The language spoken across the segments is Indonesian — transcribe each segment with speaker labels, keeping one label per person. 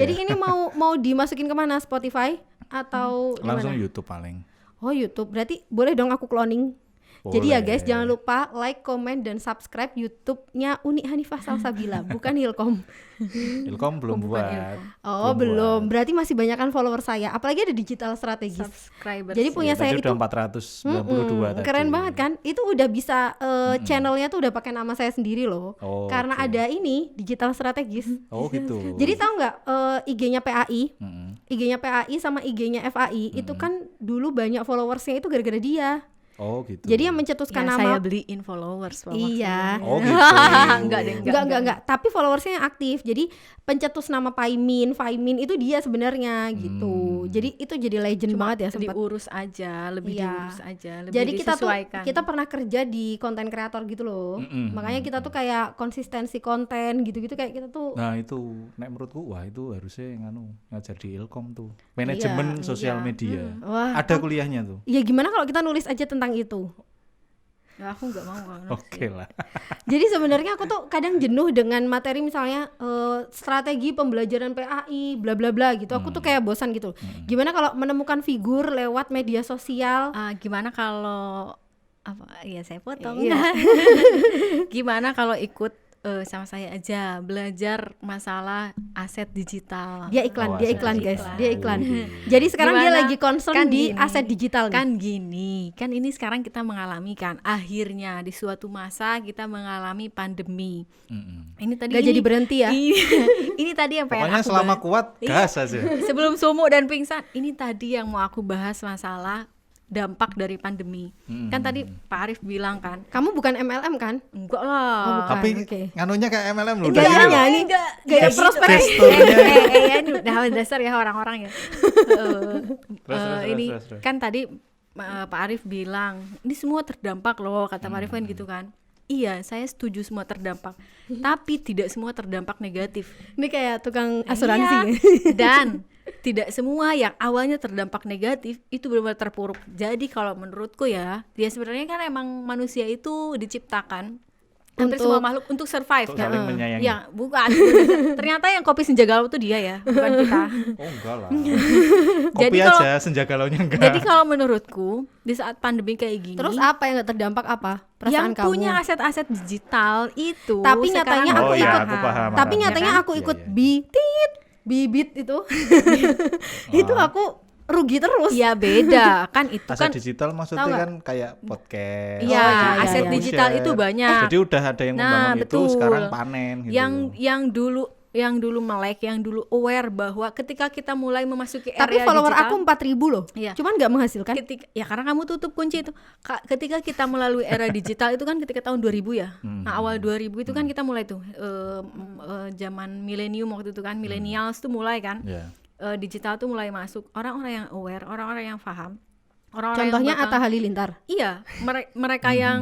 Speaker 1: Jadi ini mau dimasukin kemana? Spotify atau
Speaker 2: langsung
Speaker 1: dimana?
Speaker 2: YouTube paling.
Speaker 1: Oh YouTube, berarti boleh dong aku cloning. Jadi ya
Speaker 2: Boleh.
Speaker 1: guys, jangan lupa like, comment, dan subscribe YouTube-nya Uni Hanifah Salsabila, bukan Hilkom.
Speaker 2: Ilkom belum
Speaker 3: bukan
Speaker 2: buat.
Speaker 3: Ilkom.
Speaker 1: Oh belum, berarti masih banyakan follower saya. Apalagi ada digital strategis.
Speaker 3: Subscribers.
Speaker 1: Jadi punya saya
Speaker 2: Tadi
Speaker 1: itu
Speaker 2: udah 492 tadi.
Speaker 1: keren banget kan? Itu udah bisa channelnya tuh udah pakai nama saya sendiri loh.
Speaker 2: Oh,
Speaker 1: Karena
Speaker 2: oke.
Speaker 1: ada ini digital strategis.
Speaker 2: Oh gitu.
Speaker 1: Jadi tahu nggak IG-nya PAI,
Speaker 2: Mm-mm.
Speaker 1: IG-nya PAI sama IG-nya FAI itu kan dulu banyak followersnya itu gara-gara dia.
Speaker 2: Oh gitu.
Speaker 1: Jadi yang mencetuskan
Speaker 3: Ya,
Speaker 1: nama
Speaker 3: saya beliin followers Pak,
Speaker 1: iya.
Speaker 2: Oh gitu.
Speaker 3: Enggak deh,
Speaker 1: Enggak. Tapi followersnya yang aktif. Jadi pencetus nama Faimin itu dia sebenarnya gitu. Jadi itu jadi legend
Speaker 3: Cuma
Speaker 1: banget ya sempat.
Speaker 3: diurus aja, lebih
Speaker 1: Iya.
Speaker 3: diurus aja, lebih
Speaker 1: Jadi
Speaker 3: disesuaikan.
Speaker 1: kita pernah kerja di konten kreator gitu loh. Makanya kita tuh kayak konsistensi konten gitu-gitu kayak kita tuh
Speaker 2: Nah itu nek menurutku wah itu harusnya ngajar di Ilkom tuh. Manajemen sosial media.
Speaker 1: Wah,
Speaker 2: Ada kuliahnya tuh.
Speaker 1: ya gimana kalau kita nulis aja tentang itu?
Speaker 3: Ya, aku nggak mau kalau
Speaker 2: Oke lah.
Speaker 1: Jadi sebenarnya aku tuh kadang jenuh dengan materi misalnya strategi pembelajaran PAI bla bla bla gitu. Aku tuh kayak bosan gitu. Gimana kalau menemukan figur lewat media sosial?
Speaker 3: gimana kalau apa? Iya saya potong.
Speaker 1: Iya.
Speaker 3: Gimana kalau ikut sama saya aja belajar masalah aset digital?
Speaker 1: Dia iklan,
Speaker 2: Oh,
Speaker 1: dia
Speaker 2: aset
Speaker 1: iklan
Speaker 2: digital.
Speaker 1: guys, dia iklan.
Speaker 2: Oke.
Speaker 1: Jadi sekarang dia
Speaker 3: Gimana?
Speaker 1: lagi concern
Speaker 3: Kan
Speaker 1: di
Speaker 3: gini,
Speaker 1: aset digital nih.
Speaker 3: Kan gini, kan ini sekarang kita mengalami kan akhirnya di suatu masa kita mengalami pandemi.
Speaker 2: Mm-mm.
Speaker 3: Ini tadi
Speaker 1: Gak jadi berhenti ya.
Speaker 3: Ini tadi yang pengen
Speaker 2: Pokoknya
Speaker 3: aku
Speaker 2: selama
Speaker 3: bahas.
Speaker 2: kuat gas aja.
Speaker 3: Sebelum sumuk dan pingsan, ini tadi yang mau aku bahas masalah dampak dari pandemi. Kan tadi Pak Arif bilang kan,
Speaker 1: Kamu bukan MLM kan?
Speaker 3: enggak lah.
Speaker 1: Oh, bukan.
Speaker 2: Tapi
Speaker 1: oke.
Speaker 2: nganunya kayak MLM loh.
Speaker 1: Gayanya ini gaya prospek.
Speaker 3: Ini udah dasar ya orang-orang ya. Ini
Speaker 2: terus.
Speaker 3: kan tadi Pak Arif bilang ini semua terdampak loh, kata Pak Arif kan gitu kan. Iya, saya setuju semua terdampak, tapi tidak semua terdampak negatif.
Speaker 1: Ini kayak tukang asuransi.
Speaker 3: Iya. Dan tidak semua yang awalnya terdampak negatif itu benar-benar terpuruk. Jadi kalau menurutku ya sebenarnya kan emang manusia itu diciptakan hampir
Speaker 1: Untuk-
Speaker 3: semua makhluk untuk survive
Speaker 2: Untuk
Speaker 3: kan.
Speaker 2: saling menyayangi.
Speaker 3: Ya, bukan. Ternyata yang kopi senjagalau itu dia ya, bukan kita.
Speaker 2: Oh enggak lah.
Speaker 3: Jadi
Speaker 2: Kopi
Speaker 3: kalau-
Speaker 2: aja senjagalaunya enggak.
Speaker 3: Jadi kalau menurutku di saat pandemi kayak gini,
Speaker 1: Terus apa yang gak terdampak apa?
Speaker 3: yang
Speaker 1: Perasaan kamu.
Speaker 3: punya aset-aset digital itu
Speaker 1: Tapi
Speaker 3: sekarang
Speaker 1: nyatanya aku
Speaker 2: Oh iya,
Speaker 1: ikut.
Speaker 2: aku paham.
Speaker 1: Tapi
Speaker 2: paham.
Speaker 1: nyatanya
Speaker 3: Ya kan?
Speaker 1: aku ikut
Speaker 2: Iya.
Speaker 1: bibit itu. Itu aku rugi terus.
Speaker 3: ya beda kan itu
Speaker 2: Aset
Speaker 3: kan.
Speaker 2: digital maksudnya
Speaker 1: Tahu nggak?
Speaker 2: kan kayak podcast.
Speaker 3: Iya,
Speaker 1: iya,
Speaker 3: aset
Speaker 1: iya.
Speaker 3: digital itu banyak.
Speaker 2: Jadi udah ada yang
Speaker 3: Nah,
Speaker 2: membangun itu
Speaker 3: betul.
Speaker 2: sekarang panen gitu.
Speaker 3: yang dulu melek, yang dulu aware bahwa ketika kita mulai memasuki
Speaker 1: Tapi
Speaker 3: area
Speaker 1: follower
Speaker 3: digital,
Speaker 1: aku 4.000 loh.
Speaker 3: Iya.
Speaker 1: Cuman gak menghasilkan.
Speaker 3: ya karena kamu tutup kunci itu. Ketika kita melalui era digital itu kan ketika tahun 2000 ya. Nah, awal 2000 itu kan kita mulai tuh zaman milenium waktu itu kan, millennials tuh mulai kan.
Speaker 2: Ya.
Speaker 3: Digital tuh mulai masuk, orang-orang yang aware, orang-orang yang paham. Orang-orang
Speaker 1: Contohnya
Speaker 3: yang bakal-
Speaker 1: Atta Halilintar.
Speaker 3: Iya,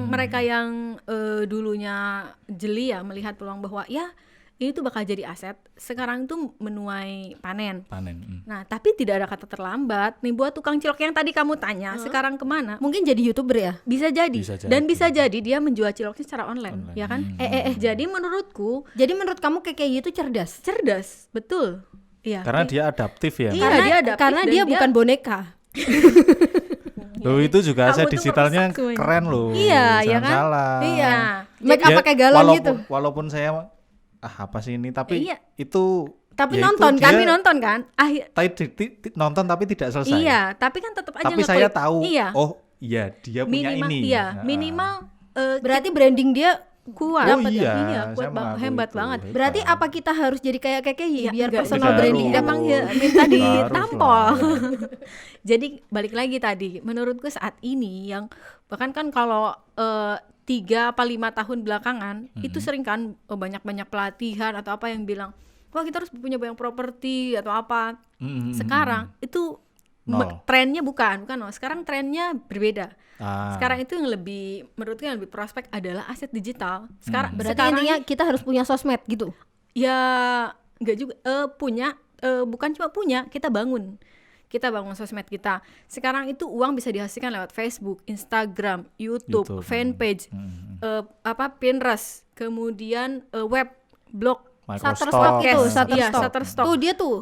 Speaker 3: mereka yang dulunya jeli ya melihat peluang bahwa ya ini tuh bakal jadi aset. Sekarang tuh menuai panen.
Speaker 2: Panen.
Speaker 3: Nah, tapi tidak ada kata terlambat. Nih buat tukang cilok yang tadi kamu tanya, sekarang kemana?
Speaker 1: Mungkin jadi YouTuber ya?
Speaker 3: Bisa jadi.
Speaker 2: Bisa jadi.
Speaker 3: Dan bisa jadi dia menjual ciloknya secara online. Ya kan? Jadi menurutku
Speaker 1: Jadi menurut kamu KKI itu cerdas?
Speaker 3: cerdas, betul. Iya.
Speaker 2: Karena dia adaptif ya.
Speaker 3: Iya,
Speaker 1: Karena
Speaker 3: dia adaptif
Speaker 1: karena
Speaker 3: dan
Speaker 1: dia
Speaker 3: dia-
Speaker 1: bukan boneka.
Speaker 2: Loh itu juga
Speaker 3: Kamu
Speaker 2: aset
Speaker 3: tuh
Speaker 2: digitalnya
Speaker 3: merusak semuanya.
Speaker 2: keren loh.
Speaker 3: Iya, ya
Speaker 2: Jangan
Speaker 3: kan?
Speaker 2: salah.
Speaker 3: Iya.
Speaker 1: Make up pakai galon gitu.
Speaker 2: Walaupun saya apa sih ini tapi
Speaker 3: Iya.
Speaker 2: itu
Speaker 1: Tapi
Speaker 2: ya itu
Speaker 1: nonton
Speaker 2: dia
Speaker 1: kan?
Speaker 3: Kami nonton kan?
Speaker 2: nonton tapi tidak selesai.
Speaker 3: Iya, tapi kan tetap aja
Speaker 2: Tapi saya
Speaker 3: ngeklik.
Speaker 2: tahu.
Speaker 3: Iya.
Speaker 2: Oh, iya dia punya
Speaker 3: minimal,
Speaker 2: ini.
Speaker 3: Iya,
Speaker 2: Nah,
Speaker 3: minimal
Speaker 1: Berarti branding dia
Speaker 3: kuat.
Speaker 2: Oh
Speaker 1: dapat
Speaker 2: iya,
Speaker 3: Iya, kuat
Speaker 2: saya mengaku
Speaker 3: hebat
Speaker 2: itu.
Speaker 3: banget.
Speaker 2: Hebat.
Speaker 1: Berarti apa kita harus jadi kayak KKI
Speaker 3: Ya,
Speaker 1: biar
Speaker 3: enggak,
Speaker 1: personal
Speaker 2: tidak
Speaker 1: branding
Speaker 2: harus.
Speaker 1: dapat?
Speaker 3: Emang minta
Speaker 2: Harus
Speaker 3: ditampol.
Speaker 2: lah.
Speaker 3: Jadi balik lagi tadi, menurutku saat ini yang bahkan kan kalau 3 apa 5 tahun belakangan itu sering kan banyak-banyak pelatihan atau apa yang bilang, wah kita harus punya banyak properti atau apa. Sekarang itu
Speaker 2: Nol.
Speaker 3: trennya bukan nol. Sekarang trennya berbeda.
Speaker 2: Ah.
Speaker 3: Sekarang itu yang lebih menurutku yang lebih prospek adalah aset digital.
Speaker 1: Berarti
Speaker 3: Sekarang
Speaker 1: intinya kita harus punya sosmed gitu.
Speaker 3: ya nggak juga punya bukan cuma punya, kita bangun sosmed kita. Sekarang itu uang bisa dihasilkan lewat Facebook, Instagram, YouTube.
Speaker 2: YouTube.
Speaker 3: Fanpage, Pinterest, kemudian web, blog.
Speaker 2: Microsoft.
Speaker 1: itu,
Speaker 3: Podcast, iya,
Speaker 1: Shutterstock.
Speaker 3: Shutterstock.
Speaker 1: Tuh dia tuh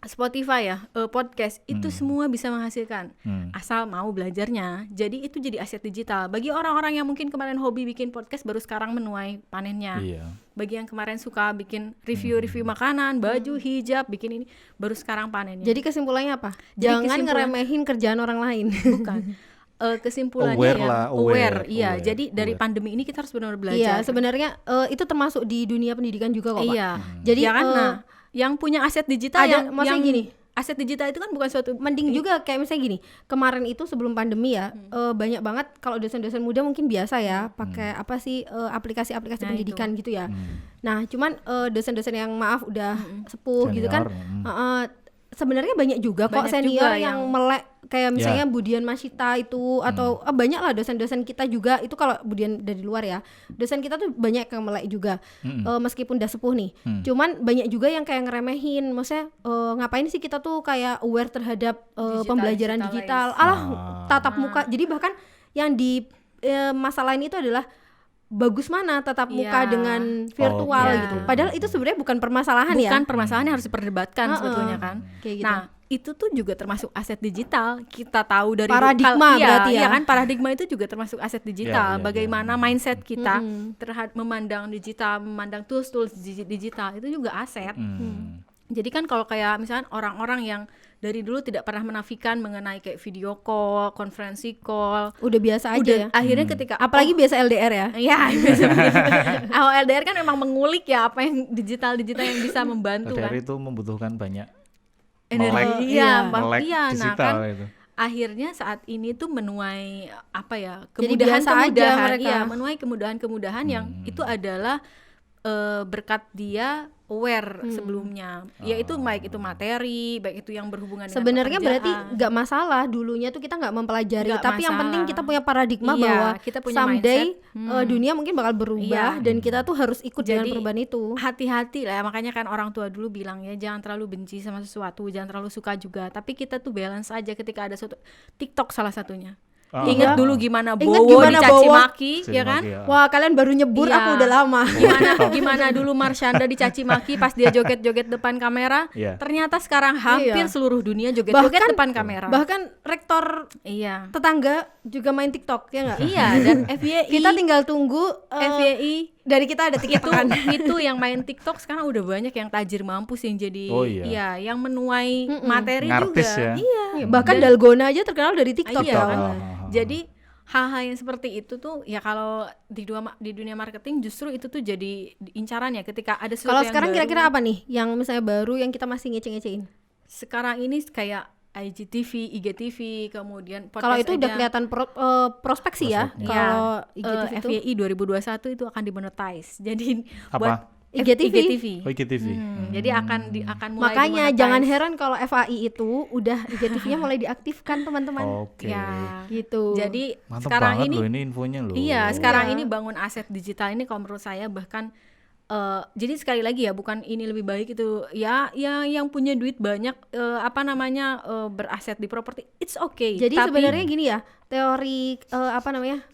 Speaker 3: Spotify ya, podcast itu semua bisa menghasilkan asal mau belajarnya. Jadi itu jadi aset digital bagi orang-orang yang mungkin kemarin hobi bikin podcast baru sekarang menuai panennya.
Speaker 2: Iya.
Speaker 3: Bagi yang kemarin suka bikin review makanan, baju, hijab, bikin ini baru sekarang panennya.
Speaker 1: Jadi kesimpulannya apa?
Speaker 3: Jadi
Speaker 1: Jangan ngeremehin kerjaan orang lain.
Speaker 3: bukan kesimpulannya
Speaker 2: Aware
Speaker 3: ya
Speaker 2: lah,
Speaker 3: aware.
Speaker 2: aware.
Speaker 3: Iya, jadi dari pandemi ini kita harus benar-benar belajar.
Speaker 1: Iya, sebenarnya itu termasuk di dunia pendidikan juga kok, Pak.
Speaker 3: Iya.
Speaker 1: Jadi
Speaker 3: Ya kan, nah, yang punya aset digital
Speaker 1: ada-
Speaker 3: yang
Speaker 1: maksudnya gini,
Speaker 3: aset digital itu kan bukan suatu
Speaker 1: mending juga kayak misalnya gini, kemarin itu sebelum pandemi ya, banyak banget kalau dosen-dosen muda mungkin biasa ya pakai apa sih aplikasi-aplikasi
Speaker 3: Nah,
Speaker 1: pendidikan gitu ya. Nah, cuman dosen-dosen yang maaf udah sepuh gitu kan, sebenarnya banyak juga kok
Speaker 3: Banyak
Speaker 1: senior
Speaker 3: juga
Speaker 1: yang
Speaker 3: yang-
Speaker 1: melek kayak misalnya Budian Masita itu atau banyak lah dosen-dosen kita juga itu kalau Budian dari luar ya, dosen kita tuh banyak yang melek juga meskipun udah sepuh nih. Cuman banyak juga yang kayak ngeremehin, maksudnya ngapain sih kita tuh kayak aware terhadap pembelajaran digital, tatap muka. Jadi bahkan yang di masalah ini itu adalah bagus mana tatap muka dengan virtual
Speaker 3: Iya.
Speaker 1: gitu. Padahal itu sebenarnya bukan permasalahan ya.
Speaker 3: bukan permasalahan yang harus diperdebatkan sebetulnya kan.
Speaker 1: Kayak gitu.
Speaker 3: Nah, itu tuh juga termasuk aset digital. Kita tahu dari
Speaker 1: Paradigma berarti ya.
Speaker 3: Iya kan, paradigma itu juga termasuk aset digital.
Speaker 2: Iya,
Speaker 3: Bagaimana mindset kita terhadap memandang digital, memandang tools digital itu juga aset. Jadi kan kalau kayak misalnya orang-orang yang dari dulu tidak pernah menafikan mengenai kayak video call, konferensi call,
Speaker 1: Udah biasa aja
Speaker 3: udah
Speaker 1: ya.
Speaker 3: akhirnya ketika
Speaker 1: Apalagi biasa LDR ya.
Speaker 3: Iya, awal LDR kan memang mengulik ya apa yang digital yang bisa membantu
Speaker 2: LDR
Speaker 3: kan.
Speaker 2: itu membutuhkan banyak
Speaker 3: Energi,
Speaker 2: melek
Speaker 3: iya, nah
Speaker 2: digital
Speaker 3: kan
Speaker 2: itu.
Speaker 3: akhirnya saat ini tuh menuai apa ya,
Speaker 1: Jadi biasa aja
Speaker 3: kemudahan-kemudahan,
Speaker 1: mereka.
Speaker 3: iya, menuai kemudahan-kemudahan yang itu adalah berkat dia aware sebelumnya, yaitu baik itu materi, baik itu yang berhubungan dengan
Speaker 1: Sebenarnya berarti
Speaker 3: pekerjaan.
Speaker 1: nggak masalah dulunya tuh kita nggak mempelajari,
Speaker 3: Nggak
Speaker 1: tapi yang
Speaker 3: masalah.
Speaker 1: penting kita punya paradigma
Speaker 3: Iya,
Speaker 1: bahwa
Speaker 3: kita punya
Speaker 1: someday
Speaker 3: mindset.
Speaker 1: dunia mungkin bakal berubah
Speaker 3: Iya.
Speaker 1: dan kita tuh harus ikut dengan
Speaker 3: Jadi,
Speaker 1: perubahan itu.
Speaker 3: hati-hati lah, makanya kan orang tua dulu bilang ya jangan terlalu benci sama sesuatu, jangan terlalu suka juga, tapi kita tuh balance aja ketika ada suatu TikTok salah satunya. Ingat dulu gimana
Speaker 1: Ingat
Speaker 3: Bowo
Speaker 1: gimana
Speaker 3: dicaci
Speaker 1: Bowo.
Speaker 3: maki, ya kan?
Speaker 1: Wah, kalian baru nyebur,
Speaker 3: Iya.
Speaker 1: aku udah lama.
Speaker 3: Gimana dulu Marshanda dicaci maki pas dia joget-joget depan kamera.
Speaker 2: Iya.
Speaker 3: Ternyata sekarang hampir
Speaker 1: Iya.
Speaker 3: seluruh dunia joget-joget depan kamera.
Speaker 1: Bahkan rektor
Speaker 3: Iya.
Speaker 1: tetangga juga main TikTok, ya nggak?
Speaker 3: Iya, dan FYI
Speaker 1: Kita tinggal tunggu
Speaker 3: FYI
Speaker 1: dari kita ada TikTok kan.
Speaker 3: itu yang main TikTok sekarang udah banyak yang tajir mampus yang jadi
Speaker 2: Oh, iya.
Speaker 3: yang menuai materi
Speaker 2: Ngartis
Speaker 3: juga.
Speaker 2: ya.
Speaker 3: Iya.
Speaker 1: Bahkan Dalgona aja terkenal dari TikTok
Speaker 3: Iya,
Speaker 1: ya
Speaker 3: kan?
Speaker 1: kan.
Speaker 3: Jadi hal-hal yang seperti itu tuh ya kalau di dunia marketing justru itu tuh jadi incarannya ketika ada sesuatu
Speaker 1: Kalau
Speaker 3: yang
Speaker 1: sekarang
Speaker 3: baru.
Speaker 1: kira-kira apa nih yang misalnya baru yang kita masih ngece-ngecein?
Speaker 3: Sekarang ini kayak IGTV, IGTV, kemudian podcast
Speaker 1: Kalau itu udah
Speaker 3: aja.
Speaker 1: kelihatan prospek sih ya.
Speaker 2: Prospeknya.
Speaker 1: Kalau
Speaker 3: Ya,
Speaker 1: IGTV itu
Speaker 3: FYI 2021 itu akan dimonetize. Jadi
Speaker 2: Apa?
Speaker 3: buat
Speaker 1: IGTV.
Speaker 2: Oh, IGTV.
Speaker 3: Jadi akan mulai
Speaker 1: Makanya
Speaker 3: dimonetize.
Speaker 1: jangan heran kalau FAI itu udah IGTV-nya mulai diaktifkan teman-teman.
Speaker 2: Oke.
Speaker 3: Ya.
Speaker 1: Gitu.
Speaker 3: Jadi
Speaker 2: Mantap
Speaker 3: sekarang
Speaker 2: banget
Speaker 3: ini
Speaker 2: loh ini infonya loh.
Speaker 3: iya, sekarang
Speaker 1: Iya.
Speaker 3: ini bangun aset digital ini kalau menurut saya bahkan jadi sekali lagi ya, bukan ini lebih baik itu ya yang punya duit banyak beraset di properti, it's okay.
Speaker 1: Jadi
Speaker 3: Tapi
Speaker 1: sebenarnya gini ya, teori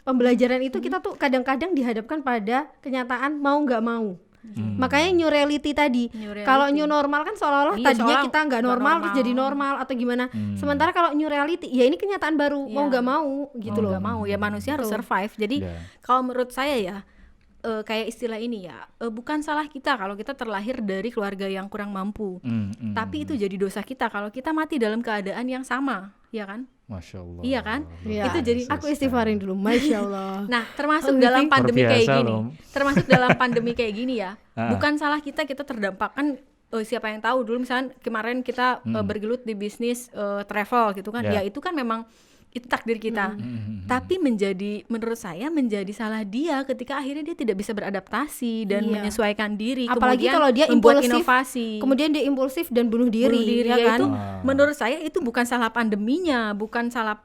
Speaker 1: pembelajaran itu kita tuh kadang-kadang dihadapkan pada kenyataan mau nggak mau. Makanya new reality tadi.
Speaker 3: New reality.
Speaker 1: Kalau new normal kan seolah-olah
Speaker 3: Iya,
Speaker 1: tadinya
Speaker 3: seolah
Speaker 1: kita nggak
Speaker 3: nggak
Speaker 1: normal terus
Speaker 3: normal.
Speaker 1: jadi normal atau gimana. Sementara kalau new reality ya ini kenyataan baru, mau
Speaker 3: Iya.
Speaker 1: nggak mau gitu loh.
Speaker 3: nggak mau ya, manusia harus
Speaker 1: Betul.
Speaker 3: survive. Jadi
Speaker 2: Iya.
Speaker 3: kalau menurut saya ya kayak istilah ini ya, bukan salah kita kalau kita terlahir dari keluarga yang kurang mampu. Tapi itu jadi dosa kita kalau kita mati dalam keadaan yang sama, ya kan?
Speaker 2: Masya Allah.
Speaker 3: Iya kan?
Speaker 1: Iya.
Speaker 3: Itu jadi
Speaker 1: Aku istighfarin dulu, masya Allah.
Speaker 3: Nah, termasuk
Speaker 1: Oh,
Speaker 3: dalam
Speaker 1: gitu.
Speaker 3: pandemi kayak
Speaker 2: Berbiasa
Speaker 3: gini.
Speaker 2: loh.
Speaker 3: Termasuk dalam pandemi kayak gini ya.
Speaker 2: Ah.
Speaker 3: Bukan salah kita terdampak kan. Siapa yang tahu dulu misalnya kemarin kita bergelut di bisnis travel gitu kan.
Speaker 2: Ya.
Speaker 3: Ya itu kan memang itu takdir kita. Tapi menurut saya menjadi salah dia ketika akhirnya dia tidak bisa beradaptasi dan
Speaker 1: Iya.
Speaker 3: menyesuaikan diri.
Speaker 1: Apalagi
Speaker 3: kemudian
Speaker 1: kalau dia
Speaker 3: membuat
Speaker 1: impulsif,
Speaker 3: inovasi.
Speaker 1: kemudian dia impulsif dan bunuh diri, ya kan?
Speaker 3: Itu menurut saya itu bukan salah pandeminya, bukan salah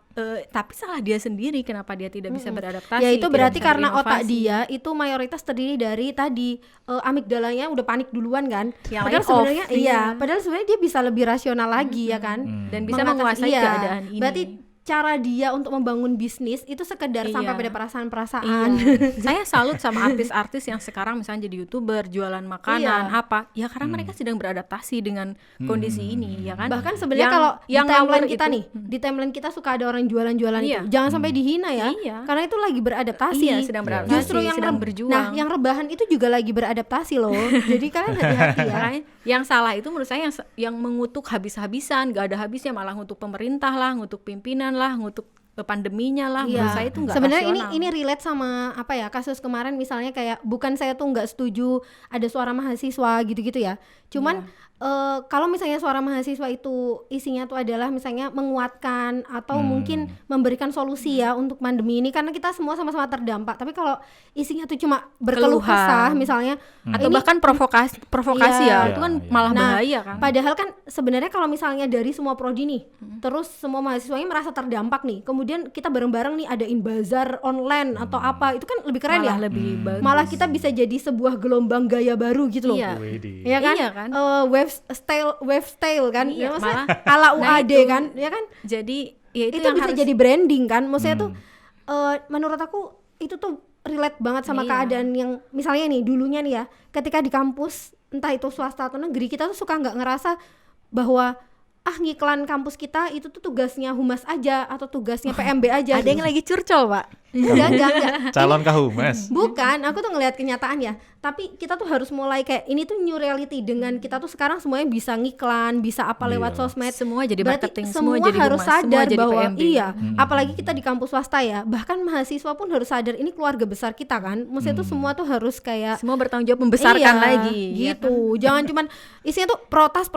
Speaker 3: tapi salah dia sendiri kenapa dia tidak bisa beradaptasi.
Speaker 1: Ya itu
Speaker 3: tidak
Speaker 1: berarti
Speaker 3: bisa
Speaker 1: karena otak
Speaker 3: berinovasi.
Speaker 1: dia itu mayoritas terdiri dari tadi amigdalanya udah panik duluan kan.
Speaker 3: Yang
Speaker 1: Padahal
Speaker 3: lain
Speaker 1: sebenarnya
Speaker 3: off, iya.
Speaker 1: padahal sebenarnya dia bisa lebih rasional lagi ya kan.
Speaker 3: dan bisa
Speaker 1: Mengatakan,
Speaker 3: menguasai
Speaker 1: iya,
Speaker 3: keadaan ini.
Speaker 1: Berarti cara dia untuk membangun bisnis itu sekedar
Speaker 3: Iya.
Speaker 1: sampai pada perasaan-perasaan.
Speaker 3: Saya salut sama artis-artis yang sekarang misalnya jadi YouTuber, jualan makanan,
Speaker 1: Iya.
Speaker 3: apa. Ya karena mereka sedang beradaptasi dengan kondisi ini, ya kan?
Speaker 1: Bahkan sebenarnya
Speaker 3: Yang-
Speaker 1: kalau
Speaker 3: yang
Speaker 1: di timeline
Speaker 3: ngawur
Speaker 1: kita
Speaker 3: itu-
Speaker 1: nih, di timeline kita suka ada orang jualan-jualan
Speaker 3: Iya.
Speaker 1: itu. Jangan sampai dihina ya.
Speaker 3: Iya.
Speaker 1: Karena itu lagi beradaptasi.
Speaker 3: Iya, sedang beradaptasi,
Speaker 1: Justru yang
Speaker 3: sedang berjuang.
Speaker 1: Nah, yang rebahan itu juga lagi beradaptasi loh. Jadi kalian hati-hati ya.
Speaker 3: Makanya yang salah itu menurut saya yang mengutuk habis-habisan, gak ada habisnya, malah ngutuk pemerintah lah, ngutuk pimpinan lah, ngutuk pandeminya lah. Menurut saya itu nggak
Speaker 1: sebenarnya
Speaker 3: rasional.
Speaker 1: ini relate sama apa ya, kasus kemarin misalnya, kayak bukan saya tuh nggak setuju ada suara mahasiswa gitu-gitu ya, cuman kalau misalnya suara mahasiswa itu isinya tuh adalah misalnya menguatkan atau mungkin memberikan solusi ya untuk pandemi ini, karena kita semua sama-sama terdampak. Tapi kalau isinya tuh cuma berkeluh
Speaker 3: Keluhan.
Speaker 1: kesah misalnya,
Speaker 3: atau
Speaker 1: ini
Speaker 3: bahkan provokasi
Speaker 1: Iya.
Speaker 3: ya, itu kan
Speaker 2: Iya,
Speaker 3: malah
Speaker 1: Nah,
Speaker 3: bahaya kan.
Speaker 1: padahal kan sebenarnya kalau misalnya dari semua prodi nih, terus semua mahasiswanya merasa terdampak nih, kemudian kita bareng-bareng nih adain bazar online atau apa, itu kan lebih keren
Speaker 3: Malah
Speaker 1: ya.
Speaker 3: lebih bagus.
Speaker 1: Malah kita bisa jadi sebuah gelombang gaya baru gitu loh.
Speaker 3: Iya.
Speaker 2: Widih.
Speaker 1: Ya kan?
Speaker 3: Iya kan?
Speaker 1: Wave style kan,
Speaker 3: Iya,
Speaker 1: ya, maksudnya
Speaker 3: malah-
Speaker 1: ala
Speaker 3: Nah,
Speaker 1: UAD
Speaker 3: itu.
Speaker 1: kan, ya kan?
Speaker 3: Jadi ya itu,
Speaker 1: Itu
Speaker 3: yang
Speaker 1: bisa
Speaker 3: harus
Speaker 1: jadi branding kan, maksudnya tuh menurut aku itu tuh relate banget sama
Speaker 3: Iya.
Speaker 1: keadaan yang misalnya nih dulunya nih ya, ketika di kampus entah itu swasta atau negeri, kita tuh suka nggak ngerasa bahwa ngiklan kampus kita itu tuh tugasnya humas aja atau tugasnya PMB aja.
Speaker 3: ada yang lagi curcol, Pak.
Speaker 1: enggak.
Speaker 2: Calon Kahumas.
Speaker 1: Bukan, aku tuh ngelihat kenyataan ya. Tapi kita tuh harus mulai kayak ini tuh new reality, dengan kita tuh sekarang semuanya bisa ngiklan, bisa apa lewat
Speaker 2: Iya.
Speaker 1: sosmed.
Speaker 3: Semua jadi
Speaker 1: Berarti
Speaker 3: marketing,
Speaker 1: semua
Speaker 3: semua jadi
Speaker 1: harus
Speaker 3: humas, semua
Speaker 1: sadar
Speaker 3: jadi
Speaker 1: bahwa
Speaker 3: PMB.
Speaker 1: iya, apalagi kita di kampus swasta ya. Bahkan mahasiswa pun harus sadar ini keluarga besar kita kan. Maksudnya tuh semua tuh harus kayak
Speaker 3: Semua bertanggung jawab membesarkan
Speaker 1: iya,
Speaker 3: lagi ya kan?
Speaker 1: gitu. Jangan cuman isinya tuh protes,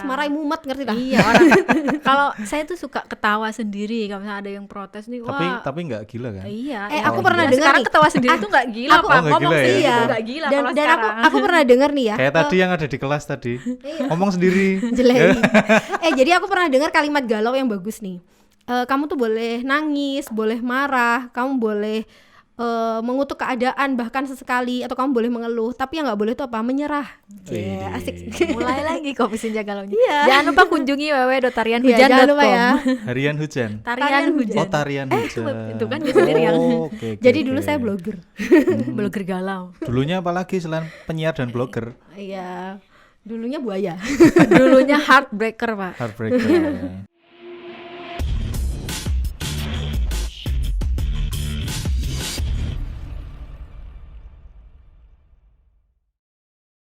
Speaker 1: marahin mumet, ngerti lah.
Speaker 3: Iya, orang kalau saya tuh suka ketawa sendiri kalau misalnya ada yang protes nih, wah.
Speaker 2: Tapi nggak gila kan?
Speaker 3: Iya.
Speaker 1: Aku pernah
Speaker 3: gila.
Speaker 1: dengar
Speaker 3: Sekarang
Speaker 1: nih.
Speaker 3: ketawa sendiri tuh nggak gila,
Speaker 1: aku-
Speaker 3: Pak.
Speaker 2: Oh, nggak
Speaker 3: Ngomong
Speaker 2: gila ya?
Speaker 3: sendiri
Speaker 1: Iya.
Speaker 3: tuh nggak gila
Speaker 1: Dan
Speaker 3: kalau
Speaker 1: aku
Speaker 3: sekarang.
Speaker 1: pernah dengar nih ya.
Speaker 2: Kayak tadi yang ada di kelas tadi. Ngomong sendiri.
Speaker 1: Jelek. Jadi aku pernah dengar kalimat galau yang bagus nih. Kamu tuh boleh nangis, boleh marah, kamu boleh mengutuk keadaan bahkan sesekali, atau kamu boleh mengeluh, tapi yang nggak boleh tuh apa? Menyerah.
Speaker 2: Widih.
Speaker 1: Asik.
Speaker 3: Mulai lagi Kopi Senja galaunya.
Speaker 1: Iya.
Speaker 3: Jangan lupa kunjungi www.tarianhujan.com.
Speaker 1: Iya, jangan lupa ya.
Speaker 2: Harian hujan.
Speaker 3: Tarian hujan.
Speaker 2: Oh, tarian hujan.
Speaker 3: itu kan dia sendiri yang
Speaker 2: Oke,
Speaker 1: Jadi
Speaker 2: oke.
Speaker 1: dulu saya blogger.
Speaker 3: blogger galau.
Speaker 2: Dulunya apalagi selain penyiar dan blogger?
Speaker 1: Iya. Dulunya buaya.
Speaker 3: Dulunya heartbreaker, Pak.
Speaker 2: Heartbreaker.